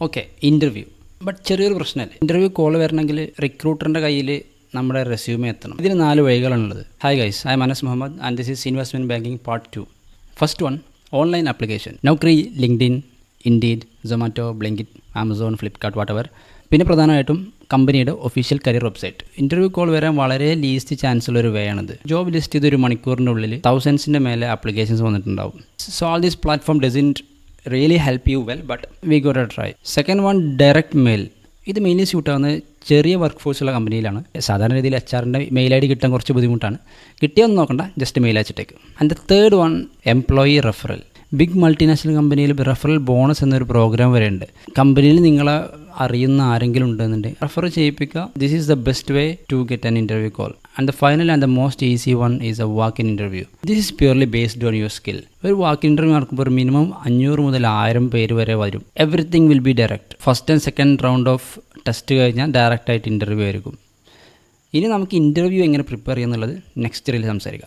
Okay, interview. But ചെറിയൊരു പ്രശ്നമല്ലേ, interview call വരണമെങ്കിൽ റിക്രൂട്ടറിൻ്റെ കയ്യിൽ നമ്മുടെ റെസ്യൂമേ എത്തണം. ഇതിന് 4 വഴികളാണുള്ളത്. Hi guys, I am Anas Muhammad and this is investment banking part 2. First one, online application. Naukri, LinkedIn, Indeed, Zomato, Blinkit, Amazon, Flipkart, whatever. പിന്നെ പ്രധാനമായിട്ടും കമ്പനിയുടെ official career website. Interview call വരാൻ വളരെ ലീസ്റ്റ് ചാൻസ് ഉള്ള ഒരു വേ ആണിത്. ജോബ് ലിസ്റ്റ് ചെയ്ത് ഒരു മണിക്കൂറിൻ്റെ ഉള്ളിൽ തൗസൻഡ്സിൻ്റെ മേലെ ആപ്ലിക്കേഷൻസ് വന്നിട്ടുണ്ടാവും. So all this platform doesn't really help you well, but we got a try. Second one, direct mail. ഇത് മെയിൻലി സ്യൂട്ട് ആവുന്നത് ചെറിയ വർക്ക് ഫോഴ്സുള്ള കമ്പനിയിലാണ്. സാധാരണ രീതിയിൽ HR-ൻ്റെ മെയിൽ ID കിട്ടാൻ കുറച്ച് ബുദ്ധിമുട്ടാണ്. കിട്ടിയൊന്നും നോക്കണ്ട, ജസ്റ്റ് മെയിൽ അയച്ചിട്ടേക്ക്. And the third one, employee referral. Big multinational കമ്പനിയിൽ റെഫറൽ ബോണസ് എന്നൊരു പ്രോഗ്രാം വരെ ഉണ്ട്. കമ്പനിയിൽ നിങ്ങളെ അറിയുന്ന ആരെങ്കിലും ഉണ്ടെന്നുണ്ടെങ്കിൽ റെഫർ ചെയ്യിപ്പിക്കുക. This is the best way to get an interview call. And the final and the most easy one is a walk in interview. This is purely based on your skill. ഒരു walk interview നടക്കുമ്പോൾ ഒരു minimum 500 മുതൽ 1000 പേര് വരെ വരും. Everything will be direct. First and second round of test കഴിഞ്ഞാൽ ഡയറക്റ്റായിട്ട് interview ആയിരിക്കും. ഇനി നമുക്ക് ഇൻ്റർവ്യൂ എങ്ങനെ പ്രിപ്പയർ ചെയ്യുക എന്നുള്ളത് നെക്സ്റ്റ് റീൽ സംസാരിക്കാം.